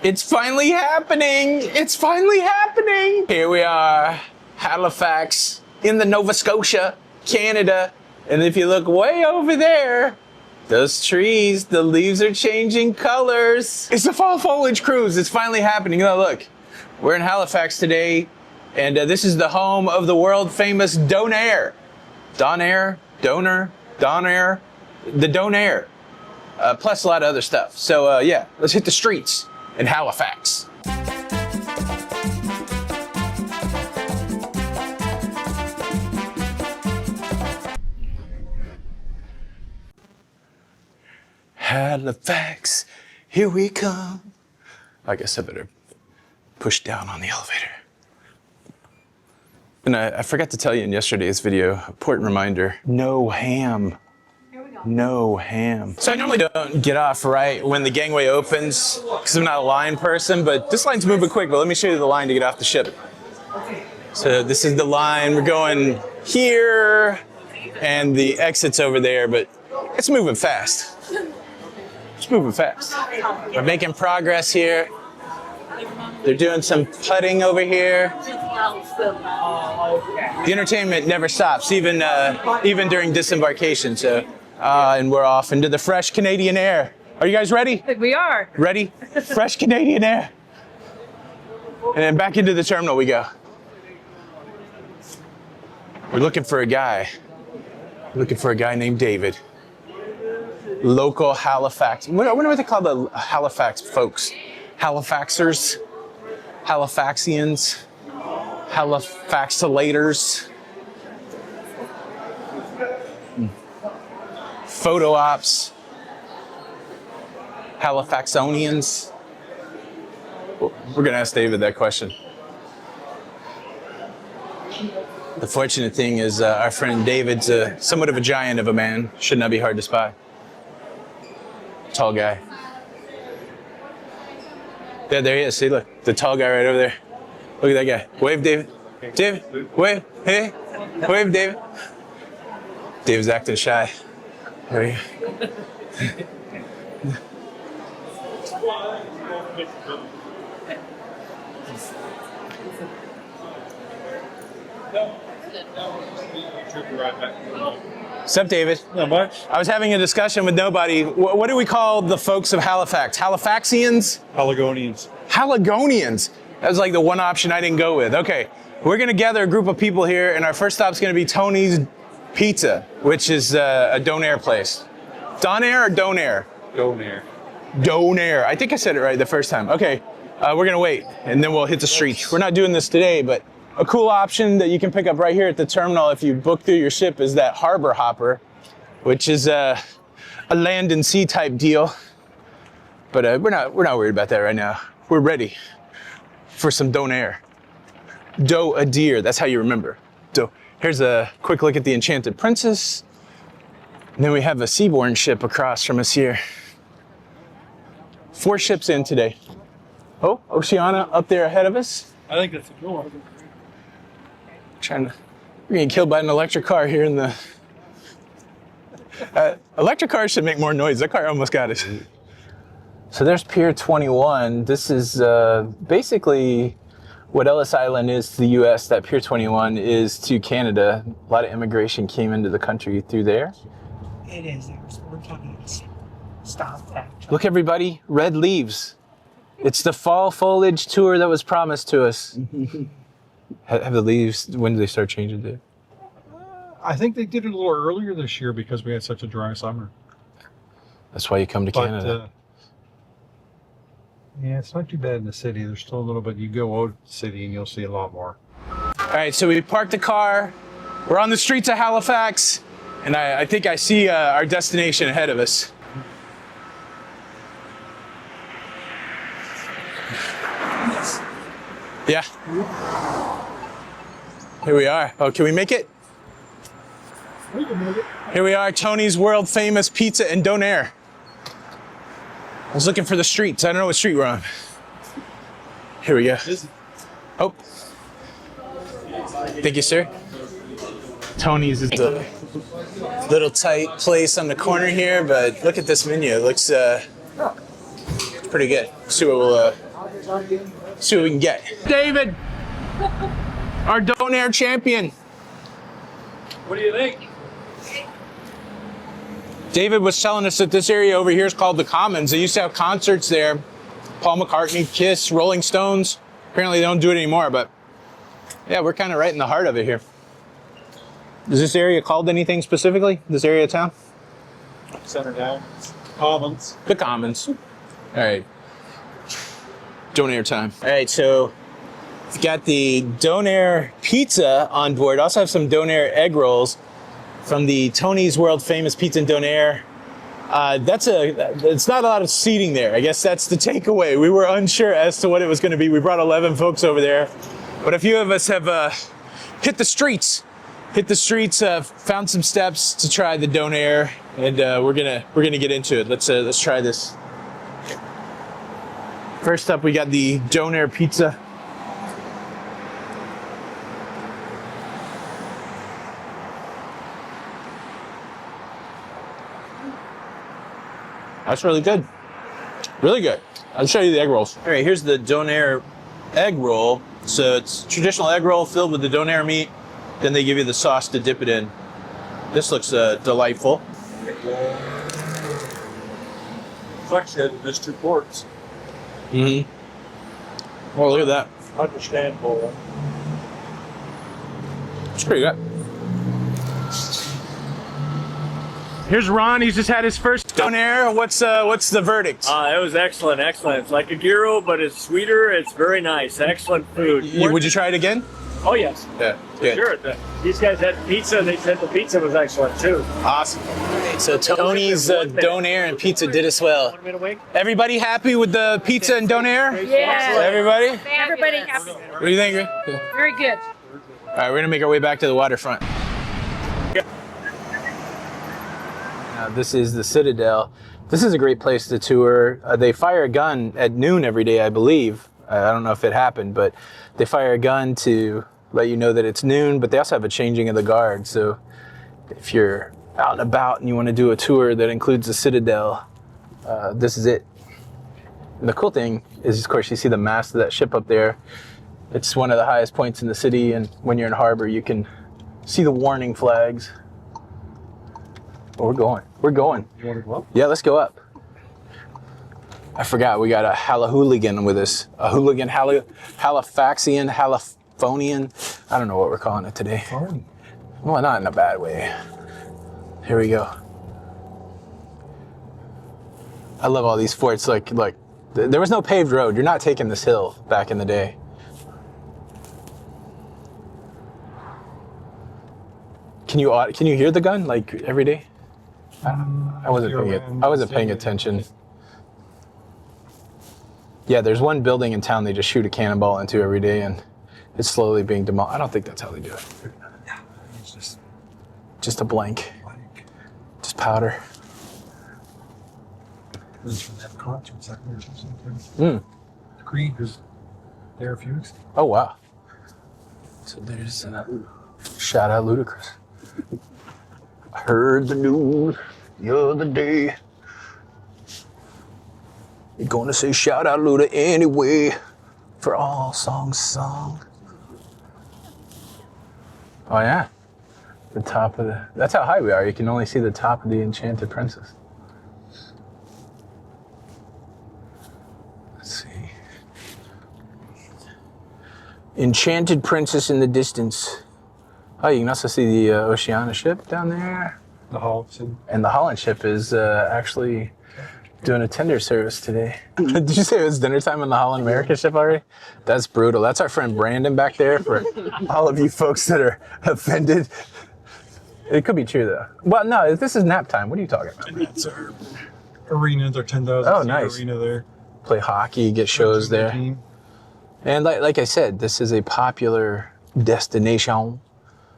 It's finally happening! It's finally happening! Here we are, Halifax, in the Nova Scotia, Canada. And if you look way over there, those trees, the leaves are changing colors. It's the fall foliage cruise. It's finally happening. You know, look, we're in Halifax today, and this is the home of the world famous Donair. Donair, the Donair, plus a lot of other stuff. So yeah, let's hit the streets in Halifax. Halifax, here we come. I guess I better push down on the elevator. And I forgot to tell you in yesterday's video, important reminder, no ham. No ham. So I normally don't get off right when the gangway opens because I'm not a line person, but this line's moving quick, but let me show you the line to get off the ship. So this is the line, we're going here and the exit's over there, but it's moving fast. It's moving fast. We're making progress here. They're doing some putting over here. The entertainment never stops, even during disembarkation. So, and we're off into the fresh Canadian air. Are you guys ready? We are. Ready? Fresh Canadian air. And then back into the terminal we go. We're looking for a guy. We're looking for a guy named David. Local Halifax. I wonder what they call the Halifax folks. Halifaxers, Halifaxians, Halifaxilators, photo ops, Halifaxonians. We're gonna ask David that question. The fortunate thing is our friend David's somewhat of a giant of a man. Should not be hard to spot. Tall guy. Yeah, there he is. See, look, the tall guy right over there. Look at that guy. Wave, David. David, wave. Hey, wave, David. David's acting shy. There you go. What's up, David? Not much. I was having a discussion with nobody. What do we call the folks of Halifax? Halifaxians? Haligonians. Haligonians. That was like the one option I didn't go with. Okay, we're gonna gather a group of people here, and our first stop's gonna be Tony's Pizza, which is a Donair place. Donair or Donair? Donair. Donair. I think I said it right the first time. Okay, we're gonna wait, and then we'll hit the streets. We're not doing this today, but a cool option that you can pick up right here at the terminal if you book through your ship is that Harbor Hopper, which is a land and sea type deal. But we're not worried about that right now. We're ready for some Donair. Do-a-deer, that's how you remember. Here's a quick look at the Enchanted Princess. And then we have a seaborne ship across from us here. 4 ships in today. Oh, Oceana up there ahead of us. I think that's a cool one. We're getting killed by an electric car here in the... electric cars should make more noise. That car almost got us. So there's Pier 21. This is basically what Ellis Island is to the US, that Pier 21 is to Canada. A lot of immigration came into the country through there. It is. We're talking stop that. Look, everybody, red leaves. It's the fall foliage tour that was promised to us. Have the leaves, when do they start changing there? I think they did it a little earlier this year because we had such a dry summer. That's why you come to Canada. Yeah, it's not too bad in the city. There's still a little bit. You go out the city and you'll see a lot more. All right, so we parked the car. We're on the streets of Halifax, and I think I see our destination ahead of us. Yeah. Here we are. Oh, can we make it? We can make it. Here we are, Tony's world famous pizza and Donair. I was looking for the streets. I don't know what street we're on. Here we go. Oh. Thank you, sir. Tony's is a little tight place on the corner here, but look at this menu. It looks pretty good. See what we'll see what we can get. David, our Donair champion. What do you think? David was telling us that this area over here is called the Commons. They used to have concerts there. Paul McCartney, Kiss, Rolling Stones. Apparently they don't do it anymore, but yeah, we're kind of right in the heart of it here. Is this area called anything specifically? This area of town? Citadel. Commons. The Commons. All right. Donair time. All right, so we've got the Donair pizza on board. Also have some Donair egg rolls from the Tony's World Famous Pizza and Donair. It's not a lot of seating there. I guess that's the takeaway. We were unsure as to what it was going to be. We brought 11 folks over there, but a few of us have hit the streets, found some steps to try the Donair, and we're gonna get into it. Let's try this. First up, we got the Donair pizza. That's really good. Really good. I'll show you the egg rolls. All right, here's the Donair egg roll. So it's traditional egg roll filled with the Donair meat. Then they give you the sauce to dip it in. This looks delightful. Section, there's 2 ports. Mm-hmm. Oh, look at that. Understandable. It's pretty good. Here's Ron. He's just had his first Donair. What's the verdict? It was excellent. It's like a gyro, but it's sweeter. It's very nice. Excellent food. Would you try it again? Oh, yes. Yeah. Good. Sure. These guys had pizza. They said the pizza was excellent, too. Awesome. So Tony's Donair and pizza did us well. 1 minute away. Everybody happy with the pizza and Donair? Yeah. Everybody? Everybody happy. What do you think? Very good. All right, we're gonna make our way back to the waterfront. Now, this is the Citadel. This is a great place to tour. They fire a gun at noon every day, I believe. I don't know if it happened, but they fire a gun to let you know that it's noon, but they also have a changing of the guard. So if you're out and about and you want to do a tour that includes the Citadel, this is it. And the cool thing is, of course, you see the mast of that ship up there. It's one of the highest points in the city, and when you're in harbor, you can see the warning flags. Oh, we're going. You want to go up? Yeah, let's go up. I forgot, we got a hooligan with us. A hooligan, Halifaxian, Haliphonian. I don't know what we're calling it today. Phony. Well, not in a bad way. Here we go. I love all these forts. Like there was no paved road. You're not taking this hill back in the day. Can you hear the gun like every day? I wasn't paying attention. Yeah, there's one building in town they just shoot a cannonball into every day, and it's slowly being demolished. I don't think that's how they do it. Yeah, it's Just a blank. Just powder. This is from that concert sector or something. Creed is there a few weeks ago. Oh, wow. So there's shout out Ludacris. I heard the news the other day. You're gonna say shout out Luda anyway for all songs sung. Oh yeah. The top of that's how high we are. You can only see the top of the Enchanted Princess. Let's see. Enchanted Princess in the distance. Oh, you can also see the Oceania ship down there. The Hawks and And the Holland ship is actually doing a tender service today. Did you say it was dinner time on the Holland America ship already? That's brutal. That's our friend Brandon back there for all of you folks that are offended. It could be true though. Well, no, this is nap time. What are you talking about? that's our arena, their 10,000 Oh, nice. arena there. Play hockey, get shows there. Team. And like I said, this is a popular destination.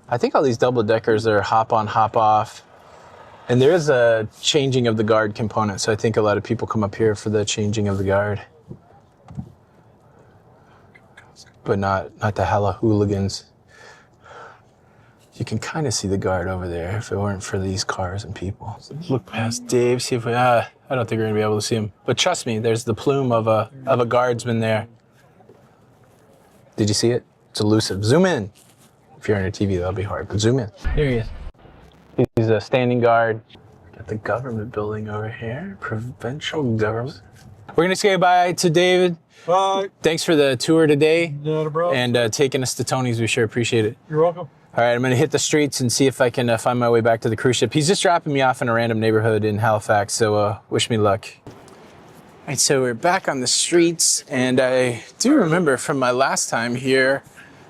I think all these double deckers are hop on, hop off. And there is a changing of the guard component, so I think a lot of people come up here for the changing of the guard. But not the hella hooligans. You can kind of see the guard over there if it weren't for these cars and people. So look past Dave, see if we, I don't think we're gonna be able to see him. But trust me, there's the plume of a guardsman there. Did you see it? It's elusive. Zoom in. If you're on your TV, that'll be hard, but zoom in. There he is. He's a standing guard. Got the government building over here. Provincial government. We're gonna say bye to David. Bye. Thanks for the tour today. Not a problem. And taking us to Tony's. We sure appreciate it. You're welcome. All right, I'm gonna hit the streets and see if I can find my way back to the cruise ship. He's just dropping me off in a random neighborhood in Halifax, so wish me luck. All right, so we're back on the streets, and I do remember from my last time here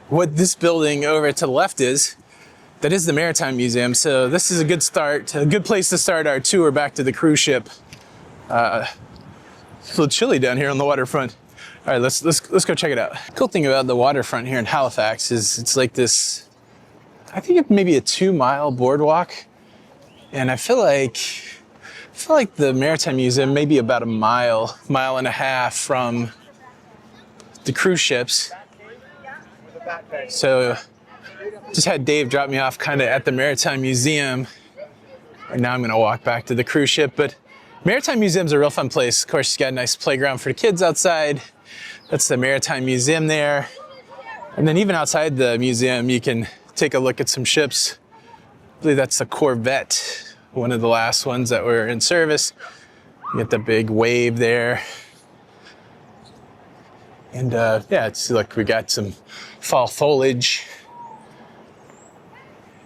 what this building over to the left is. That is the Maritime Museum, so this is a good start, a good place to start our tour back to the cruise ship. It's a little chilly down here on the waterfront. All right, let's go check it out. Cool thing about the waterfront here in Halifax is it's like this, I think it may be a 2-mile boardwalk, and I feel like the Maritime Museum may be about a mile and a half from the cruise ships. So just had Dave drop me off kind of at the Maritime Museum, and now I'm gonna walk back to the cruise ship. But Maritime Museum's a real fun place. Of course, you got a nice playground for the kids outside. That's the Maritime Museum there. And then even outside the museum, you can take a look at some ships. I believe that's a Corvette, one of the last ones that were in service. You get the big wave there. And yeah, it's like we got some fall foliage.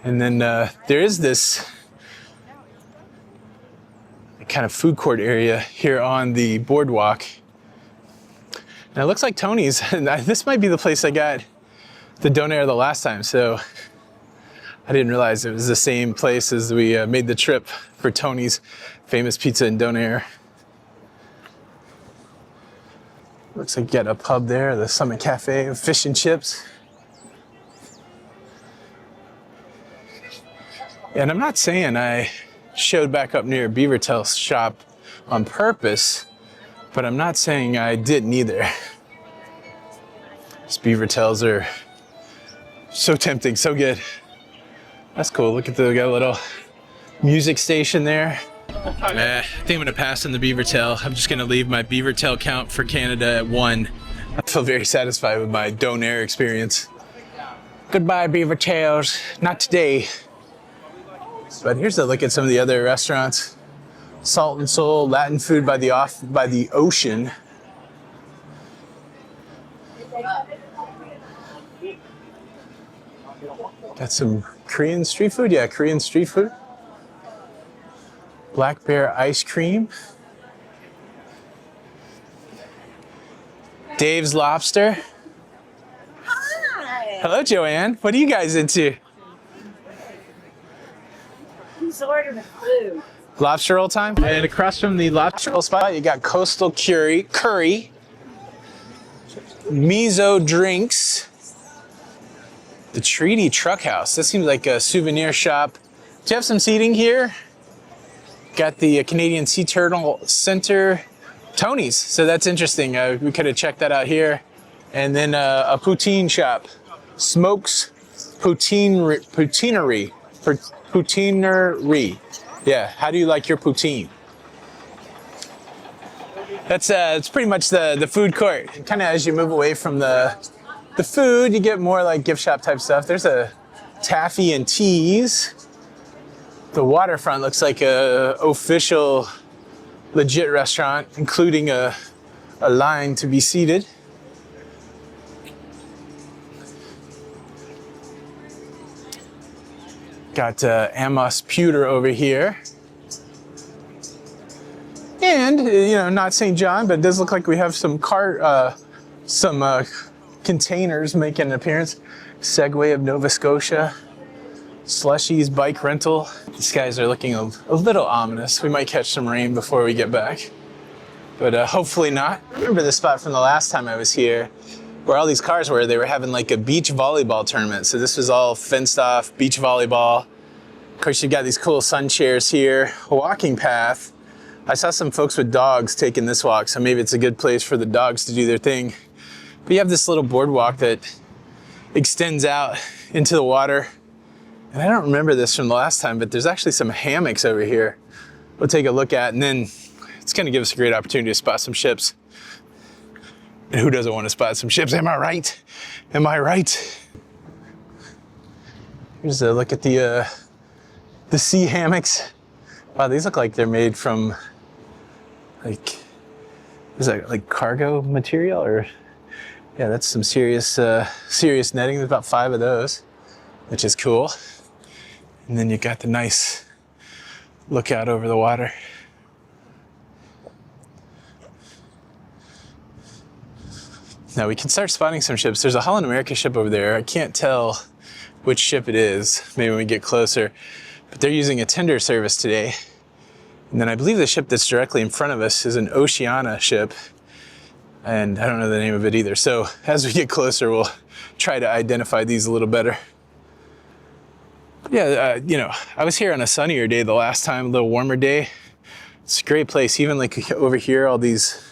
And then there is this kind of food court area here on the boardwalk. And it looks like Tony's. This might be the place I got the Donair the last time, so I didn't realize it was the same place as we made the trip for Tony's famous pizza in Donair. Looks like you got a pub there, the Summit Cafe, fish and chips. And I'm not saying I showed back up near Beavertail's shop on purpose, but I'm not saying I didn't either. These Beavertails are so tempting, so good. That's cool. Look at the got a little music station there. I think I'm gonna pass on the Beavertail. I'm just gonna leave my Beavertail count for Canada at 1. I feel very satisfied with my Donair experience. Goodbye, Beavertails. Not today. But here's a look at some of the other restaurants. Salt and Soul, Latin food by the ocean. Got some Korean street food. Yeah, Korean street food. Black Bear ice cream. Dave's Lobster. Hi. Hello, Joanne. What are you guys into? Who's ordering food? Lobster roll time. And across from the lobster roll spot, you got Coastal Curry, miso drinks, the Treaty Truck House. This seems like a souvenir shop. Do you have some seating here? Got the Canadian Sea Turtle Center, Tony's. So that's interesting. We could have checked that out here. And then a poutine shop, Smokes Poutineery. Yeah, how do you like your poutine? That's it's pretty much the food court. Kind of as you move away from the food, you get more like gift shop type stuff. There's a Taffy and Teas. The Waterfront looks like a official, legit restaurant, including a line to be seated. Got Amos Pewter over here. And, you know, not St. John, but it does look like we have some containers making an appearance. Segway of Nova Scotia. Slushy's bike rental. These guys are looking a little ominous. We might catch some rain before we get back, but hopefully not. I remember this spot from the last time I was here, where all these cars were. They were having like a beach volleyball tournament. So this was all fenced off beach volleyball. Of course, you've got these cool sun chairs here, a walking path. I saw some folks with dogs taking this walk, so maybe it's a good place for the dogs to do their thing. But you have this little boardwalk that extends out into the water. And I don't remember this from the last time, but there's actually some hammocks over here we'll take a look at. And then it's going to give us a great opportunity to spot some ships. And who doesn't want to spot some ships? Am I right? Am I right? Here's a look at the sea hammocks. Wow, these look like they're made from like, is that like cargo material or? Yeah, that's some serious netting. There's about 5 of those, which is cool. And then you got the nice lookout over the water. Now we can start spotting some ships. There's a Holland America ship over there. I can't tell which ship it is, maybe when we get closer, but they're using a tender service today. And then I believe the ship that's directly in front of us is an Oceana ship, and I don't know the name of it either. So as we get closer, we'll try to identify these a little better. But yeah, you know, I was here on a sunnier day the last time, a little warmer day. It's a great place. Even like over here, all these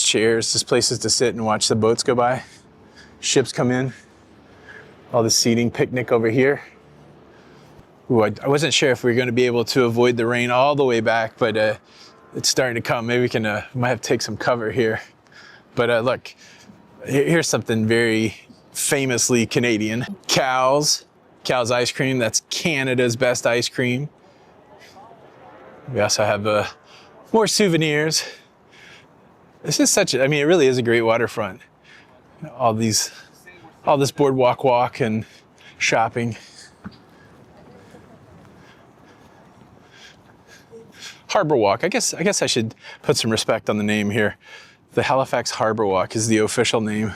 chairs, just places to sit and watch the boats go by. Ships come in. All the seating, picnic over here. Ooh, I wasn't sure if we were going to be able to avoid the rain all the way back, but it's starting to come. Maybe we can might have to take some cover here. But look, here's something very famously Canadian. Cal's ice cream. That's Canada's best ice cream. We also have more souvenirs. This is I mean, it really is a great waterfront. All this boardwalk walk and shopping. Harbourwalk. I guess I should put some respect on the name here. The Halifax Harbourwalk is the official name.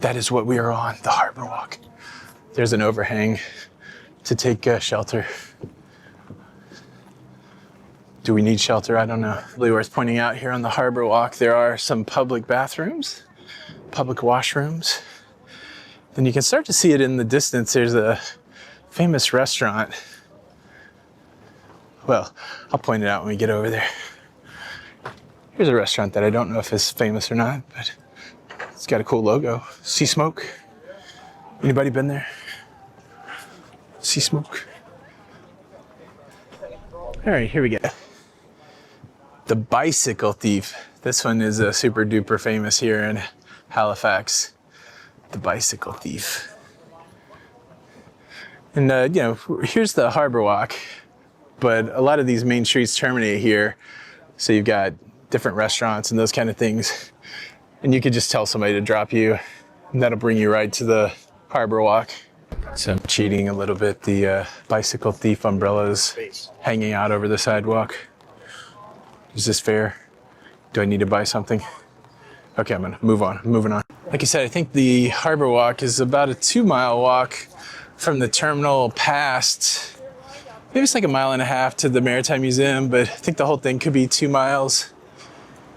That is what we are on, the Harbourwalk. There's an overhang to take shelter. Do we need shelter? I don't know. Really worth pointing out here on the Harbourwalk, there are some public bathrooms, public washrooms. Then you can start to see it in the distance. There's a famous restaurant. Well, I'll point it out when we get over there. Here's a restaurant that I don't know if it's famous or not, but it's got a cool logo. Sea Smoke. Anybody been there? Sea Smoke. All right, here we go. The Bicycle Thief. This one is super duper famous here in Halifax. The Bicycle Thief. And you know, here's the Harbourwalk, but a lot of these main streets terminate here. So you've got different restaurants and those kind of things. And you could just tell somebody to drop you, and that'll bring you right to the Harbourwalk. So I'm cheating a little bit. The Bicycle Thief umbrellas hanging out over the sidewalk. Is this fair? Do I need to buy something? Okay, I'm gonna move on. I'm moving on. Like I said, I think the Harbourwalk is about a 2-mile walk from the terminal past. Maybe it's like 1.5 miles to the Maritime Museum, but I think the whole thing could be 2 miles.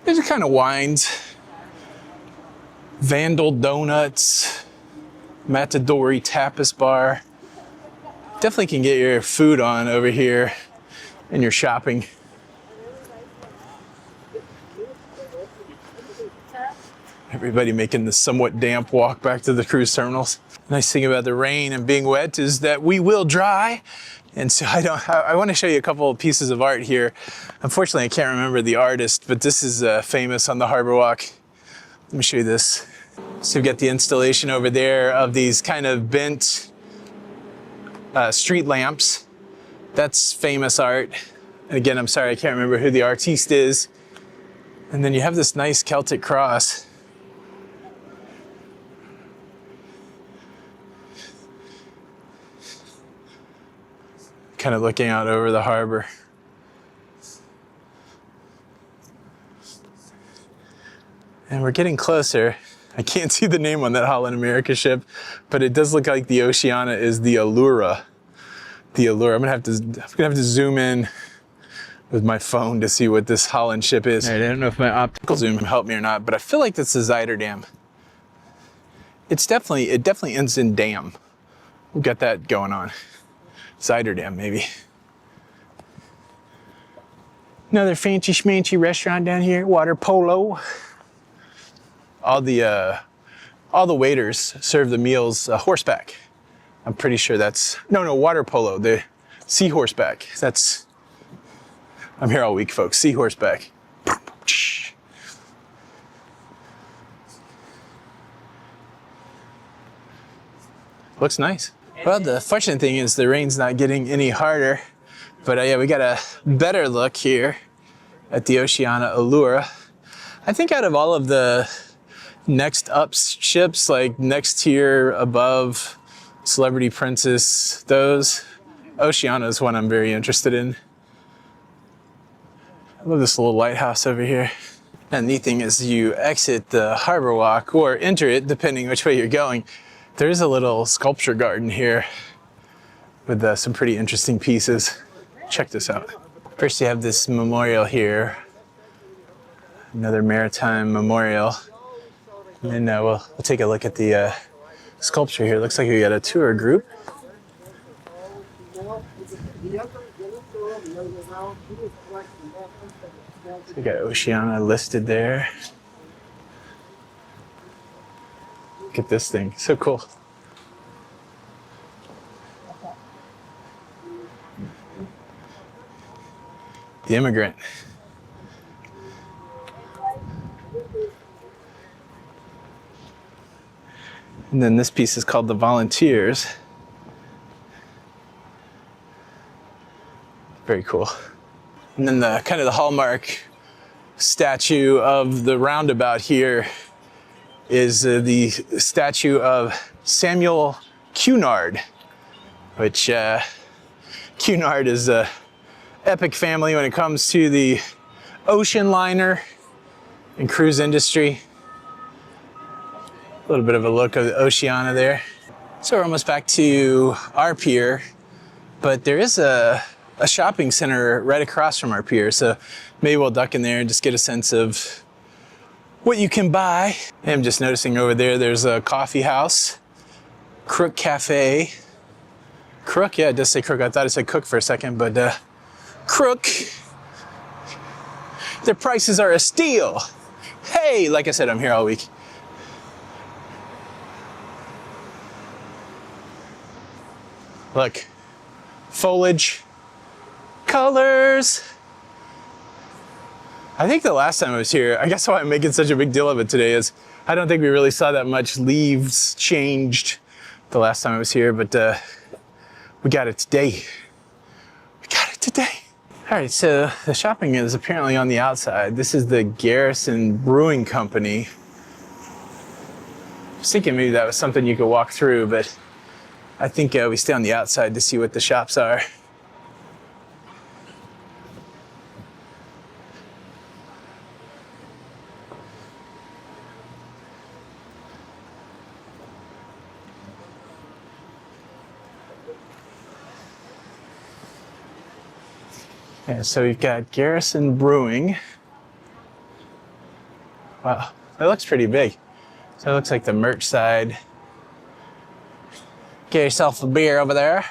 It just kind of winds. Vandal Donuts, Matadori Tapas Bar. Definitely can get your food on over here and your shopping. Everybody making the somewhat damp walk back to the cruise terminals. Nice thing about the rain and being wet is that we will dry. And so I want to show you a couple of pieces of art here. Unfortunately, I can't remember the artist, but this is famous on the Harbourwalk. Let me show you this. So we've got the installation over there of these kind of bent street lamps. That's famous art. And again, I'm sorry, I can't remember who the artiste is. And then you have this nice Celtic cross. Kind of looking out over the harbor. And we're getting closer. I can't see the name on that Holland America ship, but it does look like the Oceana is the Allura. The Allura. I'm gonna have to zoom in with my phone to see what this Holland ship is. All right, I don't know if my optical zoom helped me or not, but I feel like that's the Zuiderdam. It definitely ends in dam. We've got that going on. Zuiderdam, maybe. Another fancy schmancy restaurant down here, water polo. All the waiters serve the meals horseback. I'm pretty sure that's, no, water polo, the sea horseback. That's I'm here all week, folks. See horseback. Looks nice. Well, the fortunate thing is the rain's not getting any harder. But yeah, we got a better look here at the Oceania Allura. I think out of all of the next up ships, like next tier above Celebrity Princess, those, Oceania is one I'm very interested in. I love this little lighthouse over here. And the neat thing is you exit the Harbourwalk or enter it, depending which way you're going. There's a little sculpture garden here with some pretty interesting pieces. Check this out. First you have this memorial here. Another maritime memorial. And then we'll take a look at the sculpture here. Looks like we got a tour group. So we got Oceania listed there. Look at this thing, so cool. The Immigrant. And then this piece is called The Volunteers. Very cool. And then the kind of the hallmark statue of the roundabout here is the statue of Samuel Cunard, which Cunard is a epic family when it comes to the ocean liner and cruise industry. A little bit of a look of the Oceania there. So we're almost back to our pier, but there is a shopping center right across from our pier, so maybe we'll duck in there and just get a sense of what you can buy. I'm just noticing over there, there's a coffee house, Crook Cafe. Crook, yeah, it does say Crook. I thought it said Cook for a second, but Crook. Their prices are a steal. Hey, like I said, I'm here all week. Look, foliage, colors. I think the last time I was here, I guess why I'm making such a big deal of it today is I don't think we really saw that much leaves changed the last time I was here, but we got it today. We got it today. All right, so the shopping is apparently on the outside. This is the Garrison Brewing Company. I was thinking maybe that was something you could walk through, but I think we stay on the outside to see what the shops are. Yeah, so we've got Garrison Brewing. Wow, that looks pretty big. So it looks like the merch side. Get yourself a beer over there.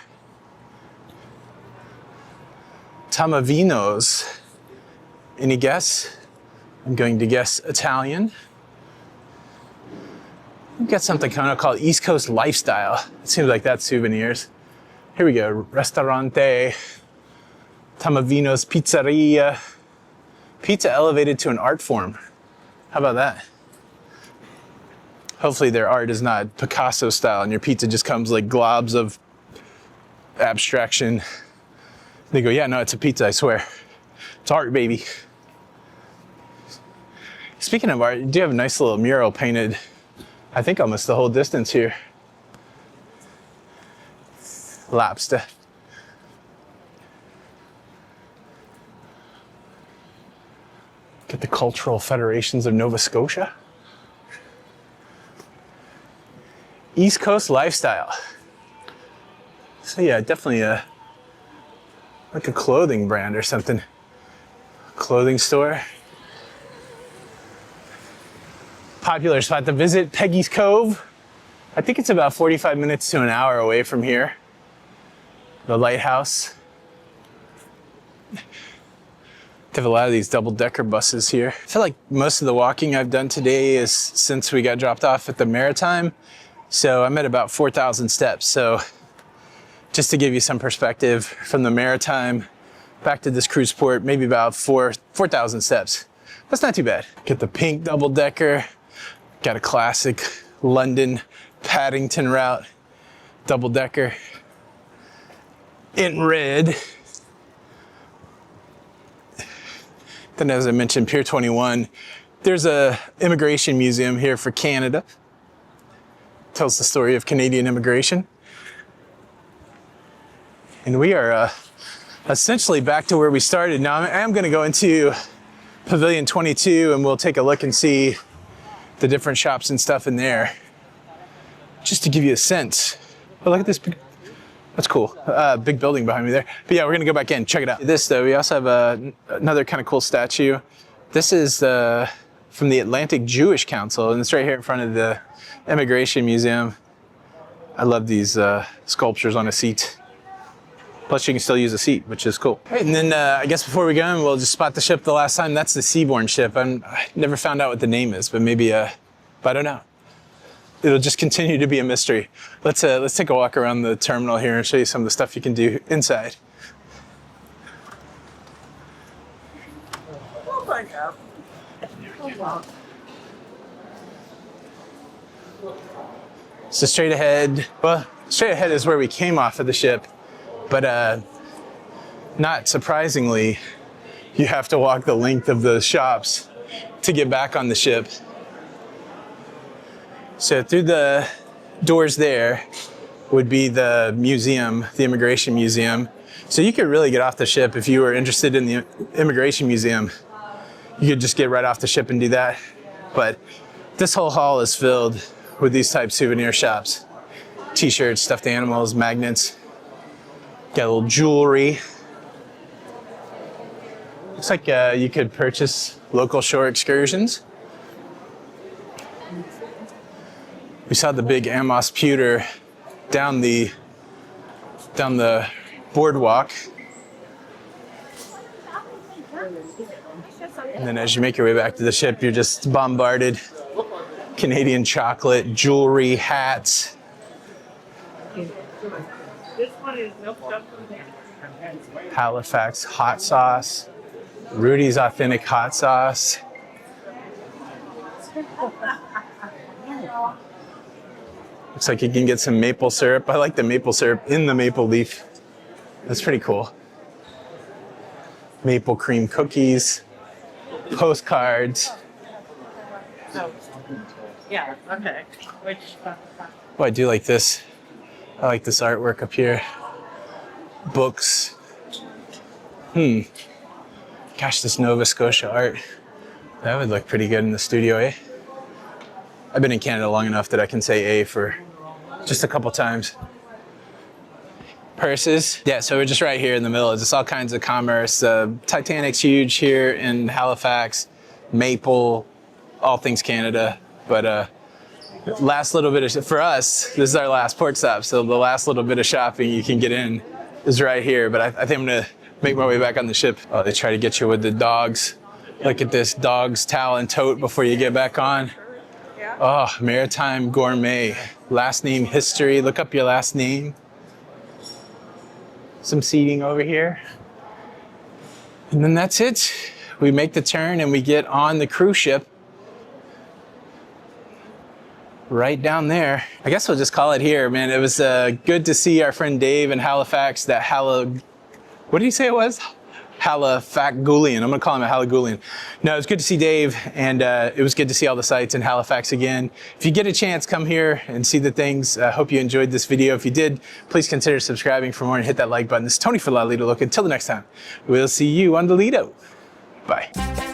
Tomavinos. Any guess? I'm going to guess Italian. We've got something kind of called East Coast Lifestyle. It seems like that's souvenirs. Here we go, Ristorante Tomavinos Pizzeria. Pizza elevated to an art form. How about that? Hopefully their art is not Picasso style and your pizza just comes like globs of abstraction. They go, yeah, no, it's a pizza, I swear. It's art, baby. Speaking of art, you do have a nice little mural painted, I think almost the whole distance here. Lobster. Get the Cultural Federations of Nova Scotia. East Coast Lifestyle. So yeah, definitely like a clothing brand or something. Clothing store. Popular spot to visit, Peggy's Cove. I think it's about 45 minutes to an hour away from here. The lighthouse. They have a lot of these double-decker buses here. I feel like most of the walking I've done today is since we got dropped off at the Maritime. So I'm at about 4,000 steps. So just to give you some perspective, from the Maritime back to this cruise port, maybe about 4,000 steps. That's not too bad. Get the pink double decker. Got a classic London Paddington route double decker in red. Then, as I mentioned, Pier 21. There's a immigration museum here for Canada. Tells the story of Canadian immigration. And we are essentially back to where we started. Now I am going to go into Pavilion 22 and we'll take a look and see the different shops and stuff in there, just to give you a sense. Oh, look at this big, that's cool. Big building behind me there. But yeah, we're gonna go back in, check it out. This though, we also have another kind of cool statue. This is from the Atlantic Jewish Council, and it's right here in front of the Immigration Museum. I love these sculptures on a seat. Plus you can still use a seat, which is cool. All right, and then I guess before we go in, we'll just spot the ship the last time. That's the Seabourn ship. I never found out what the name is, but maybe, but I don't know. It'll just continue to be a mystery. Let's take a walk around the terminal here and show you some of the stuff you can do inside. We'll find out. So straight ahead is where we came off of the ship. But not surprisingly, you have to walk the length of the shops to get back on the ship. So through the doors there would be the museum, the Immigration Museum. So you could really get off the ship if you were interested in the Immigration Museum. You could just get right off the ship and do that. But this whole hall is filled with these type souvenir shops. T-shirts, stuffed animals, magnets. Got a little jewelry. Looks like you could purchase local shore excursions. We saw the big Amos pewter down the boardwalk. And then as you make your way back to the ship, you're just bombarded. Canadian chocolate, jewelry, hats. This one is no stuff. Halifax hot sauce. Rudy's authentic hot sauce. Looks like you can get some maple syrup. I like the maple syrup in the maple leaf. That's pretty cool. Maple cream cookies, postcards. Yeah, okay. Which Oh, I do like this. I like this artwork up here. Books. Gosh, this Nova Scotia art. That would look pretty good in the studio, eh? I've been in Canada long enough that I can say A for just a couple times. Purses. Yeah, so we're just right here in the middle. It's just all kinds of commerce. Titanic's huge here in Halifax. Maple, all things Canada. But last little bit of, for us, this is our last port stop. So the last little bit of shopping you can get in is right here. But I think I'm gonna make my way back on the ship. Oh, they try to get you with the dogs. Look at this, dog's towel and tote before you get back on. Oh, Maritime Gourmet. Last name history. Look up your last name. Some seating over here. And then that's it. We make the turn and we get on the cruise ship. Right down there. I guess we'll just call it here, man. It was good to see our friend Dave in Halifax. What did he say it was? Halifaxulian. I'm gonna call him a Halifaxulian. No, it was good to see Dave, and it was good to see all the sights in Halifax again. If you get a chance, come here and see the things. I hope you enjoyed this video. If you did, please consider subscribing for more and hit that like button. This is Tony for La Lido Look. Until the next time, we'll see you on the Lido. Bye.